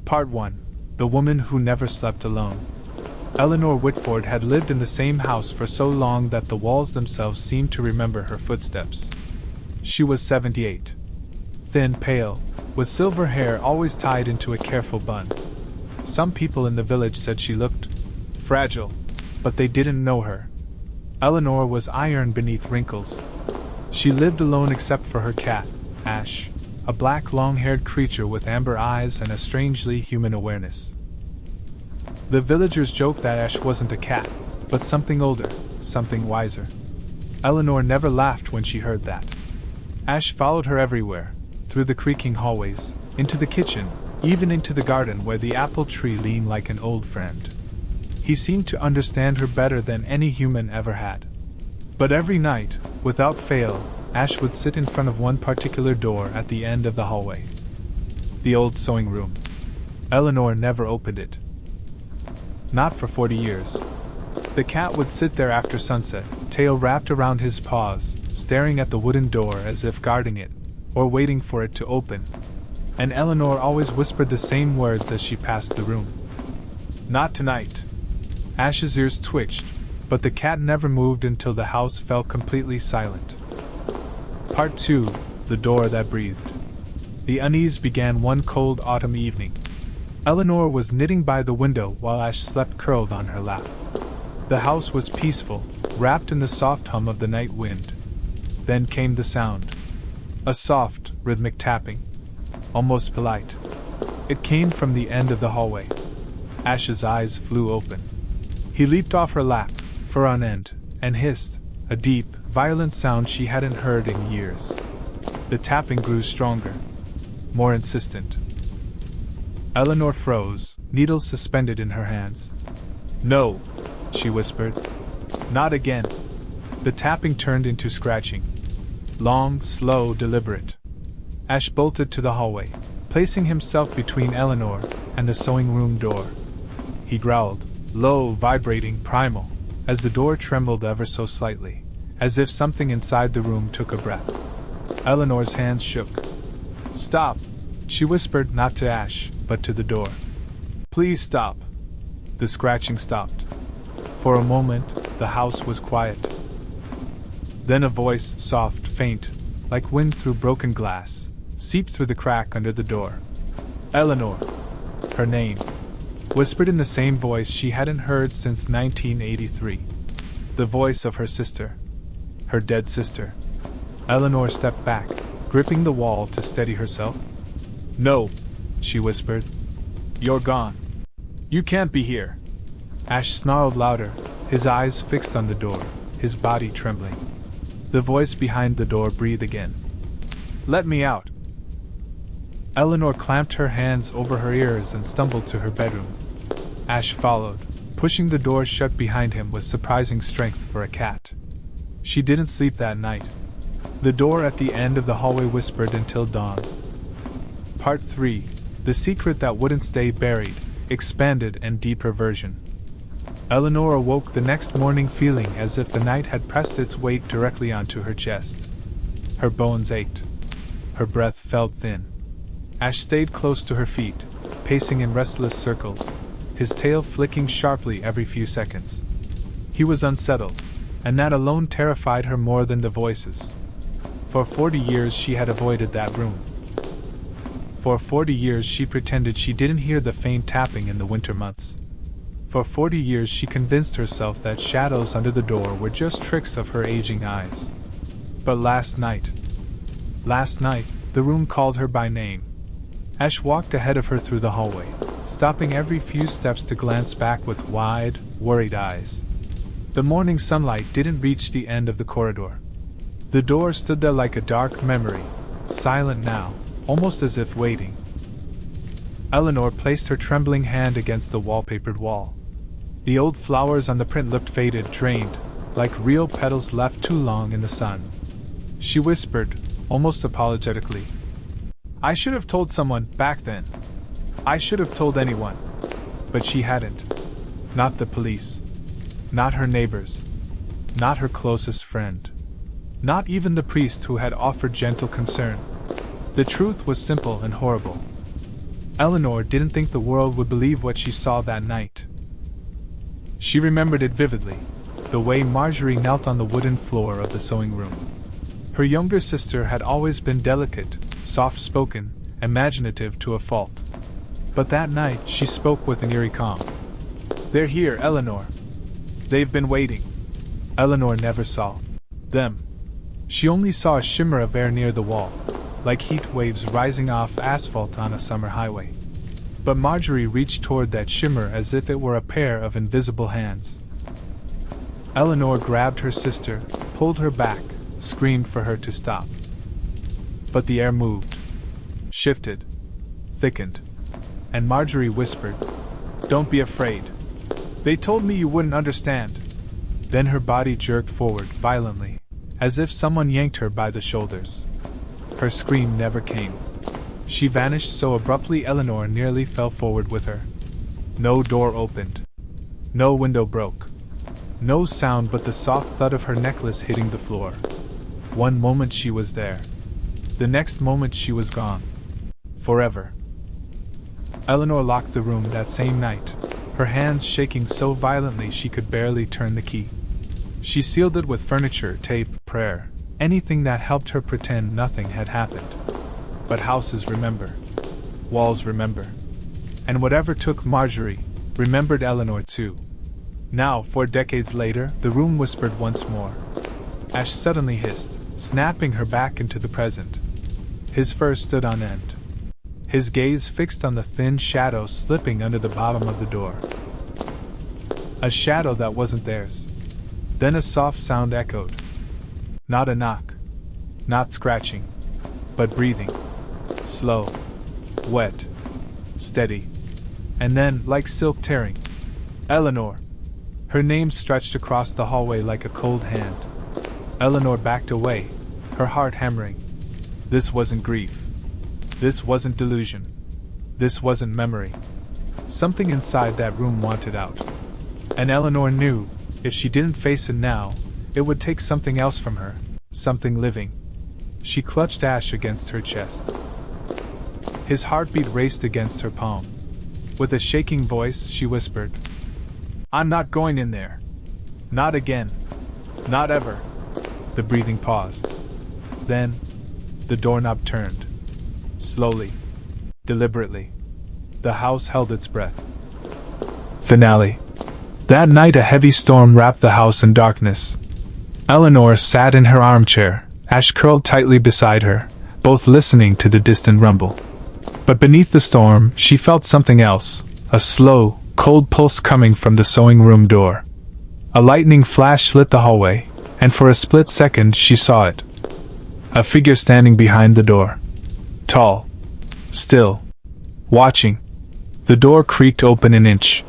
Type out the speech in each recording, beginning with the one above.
Part 1. The Woman Who Never Slept Alone. Eleanor Whitford had lived in the same house for so long that the walls themselves seemed to remember her footsteps. She was 78. Thin, pale, with silver hair always tied into a careful bun. Some people in the village said she looked fragile, but they didn't know her. Eleanor was iron beneath wrinkles. She lived alone except for her cat, Ash, a black long-haired creature with amber eyes and a strangely human awareness. The villagers joked that Ash wasn't a cat, but something older, something wiser. Eleanor never laughed when she heard that. Ash followed her everywhere, through the creaking hallways, into the kitchen, even into the garden where the apple tree leaned like an old friend. He seemed to understand her better than any human ever had. But every night, without fail, Ash would sit in front of one particular door at the end of the hallway. The old sewing room. Eleanor never opened it. Not for 40 years. The cat would sit there after sunset, tail wrapped around his paws, staring at the wooden door as if guarding it, or waiting for it to open. And Eleanor always whispered the same words as she passed the room. Not tonight. Ash's ears twitched, but the cat never moved until the house fell completely silent. Part 2. The Door That Breathed. The unease began one cold autumn evening. Eleanor was knitting by the window while Ash slept curled on her lap. The house was peaceful, wrapped in the soft hum of the night wind. Then came the sound. A soft, rhythmic tapping. Almost polite. It came from the end of the hallway. Ash's eyes flew open. He leaped off her lap, fur on end, and hissed, a deep, violent sound she hadn't heard in years. The tapping grew stronger, more insistent. Eleanor froze, needles suspended in her hands. "No," she whispered. "Not again." The tapping turned into scratching. Long, slow, deliberate. Ash bolted to the hallway, placing himself between Eleanor and the sewing room door. He growled, low, vibrating, primal, as the door trembled ever so slightly, as if something inside the room took a breath. Eleanor's hands shook. "Stop," she whispered, not to Ash, but to the door. "Please stop." The scratching stopped. For a moment, the house was quiet. Then a voice, soft, faint, like wind through broken glass, seeped through the crack under the door. "Eleanor." Her name, whispered in the same voice she hadn't heard since 1983. The voice of her sister. Her dead sister. Eleanor stepped back, gripping the wall to steady herself. "No," she whispered. "You're gone. You can't be here." Ash snarled louder, his eyes fixed on the door, his body trembling. The voice behind the door breathed again. "Let me out." Eleanor clamped her hands over her ears and stumbled to her bedroom. Ash followed, pushing the door shut behind him with surprising strength for a cat. She didn't sleep that night. The door at the end of the hallway whispered until dawn. Part 3. The Secret That Wouldn't Stay Buried, Expanded and Deeper Version. Eleanor awoke the next morning feeling as if the night had pressed its weight directly onto her chest. Her bones ached. Her breath felt thin. Ash stayed close to her feet, pacing in restless circles, his tail flicking sharply every few seconds. He was unsettled, and that alone terrified her more than the voices. For 40 years she had avoided that room. For 40 years she pretended she didn't hear the faint tapping in the winter months. For 40 years she convinced herself that shadows under the door were just tricks of her aging eyes. But last night, the room called her by name. Ash walked ahead of her through the hallway, stopping every few steps to glance back with wide, worried eyes. The morning sunlight didn't reach the end of the corridor. The door stood there like a dark memory, silent now, almost as if waiting. Eleanor placed her trembling hand against the wallpapered wall. The old flowers on the print looked faded, drained, like real petals left too long in the sun. She whispered, almost apologetically, "I should have told someone, back then. I should have told anyone." But she hadn't. Not the police. Not her neighbors. Not her closest friend. Not even the priest who had offered gentle concern. The truth was simple and horrible. Eleanor didn't think the world would believe what she saw that night. She remembered it vividly, the way Marjorie knelt on the wooden floor of the sewing room. Her younger sister had always been delicate, soft-spoken, imaginative to a fault. But that night she spoke with an eerie calm. "They're here, Eleanor. They've been waiting." Eleanor never saw them. She only saw a shimmer of air near the wall, like heat waves rising off asphalt on a summer highway. But Marjorie reached toward that shimmer as if it were a pair of invisible hands. Eleanor grabbed her sister, pulled her back, screamed for her to stop. But the air moved, shifted, thickened, and Marjorie whispered, "Don't be afraid. They told me you wouldn't understand." Then her body jerked forward violently, as if someone yanked her by the shoulders. Her scream never came. She vanished so abruptly Eleanor nearly fell forward with her. No door opened. No window broke. No sound but the soft thud of her necklace hitting the floor. One moment she was there. The next moment she was gone. Forever. Eleanor locked the room that same night, her hands shaking so violently she could barely turn the key. She sealed it with furniture, tape, prayer, anything that helped her pretend nothing had happened. But houses remember. Walls remember. And whatever took Marjorie, remembered Eleanor too. Now, 4 decades later, the room whispered once more. Ash suddenly hissed, snapping her back into the present. His fur stood on end, his gaze fixed on the thin shadow slipping under the bottom of the door. A shadow that wasn't theirs. Then a soft sound echoed. Not a knock. Not scratching. But breathing. Slow. Wet. Steady. And then, like silk tearing. Eleanor. Her name stretched across the hallway like a cold hand. Eleanor backed away, her heart hammering. This wasn't grief. This wasn't delusion. This wasn't memory. Something inside that room wanted out. And Eleanor knew, if she didn't face it now, it would take something else from her, something living. She clutched Ash against her chest. His heartbeat raced against her palm. With a shaking voice, she whispered, "I'm not going in there. Not again. Not ever." The breathing paused. Then, the doorknob turned. Slowly. Deliberately. The house held its breath. Finale. That night a heavy storm wrapped the house in darkness. Eleanor sat in her armchair, Ash curled tightly beside her, both listening to the distant rumble. But beneath the storm, she felt something else, a slow, cold pulse coming from the sewing room door. A lightning flash lit the hallway, and for a split second she saw it. A figure standing behind the door. Tall. Still. Watching. The door creaked open an inch.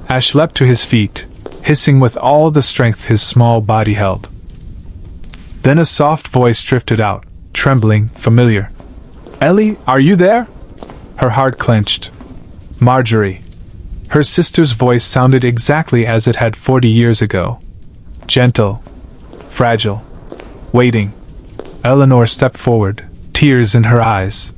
Ash leapt to his feet, hissing with all the strength his small body held. Then a soft voice drifted out, trembling, familiar. "Ellie, are you there?" Her heart clenched. Marjorie. Her sister's voice sounded exactly as it had 40 years ago. Gentle. Fragile. Waiting. Eleanor stepped forward, tears in her eyes.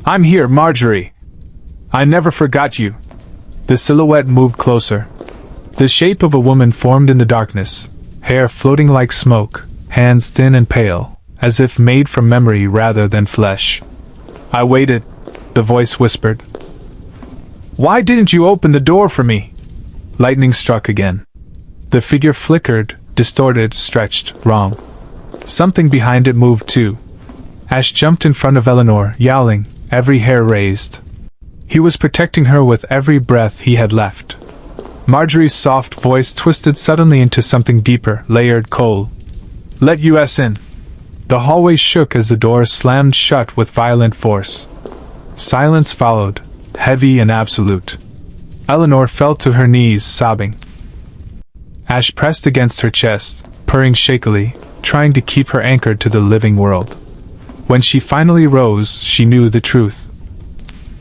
"I'm here, Marjorie. I never forgot you." The silhouette moved closer. The shape of a woman formed in the darkness, hair floating like smoke, hands thin and pale, as if made from memory rather than flesh. "I waited," the voice whispered. "Why didn't you open the door for me?" Lightning struck again. The figure flickered, distorted, stretched, wrong. Something behind it moved too. Ash jumped in front of Eleanor, yowling, every hair raised. He was protecting her with every breath he had left. Marjorie's soft voice twisted suddenly into something deeper, layered, cold. "Let us in." The hallway shook as the door slammed shut with violent force. Silence followed, heavy and absolute. Eleanor fell to her knees, sobbing. Ash pressed against her chest, purring shakily, trying to keep her anchored to the living world. When she finally rose, she knew the truth.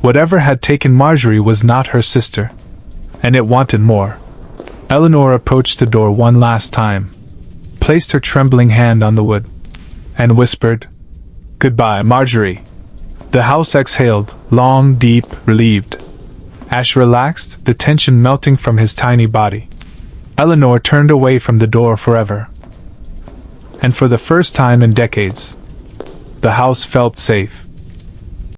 Whatever had taken Marjorie was not her sister, and it wanted more. Eleanor approached the door one last time, placed her trembling hand on the wood, and whispered, "Goodbye, Marjorie." The house exhaled, long, deep, relieved. Ash relaxed, the tension melting from his tiny body. Eleanor turned away from the door forever. And for the first time in decades, the house felt safe.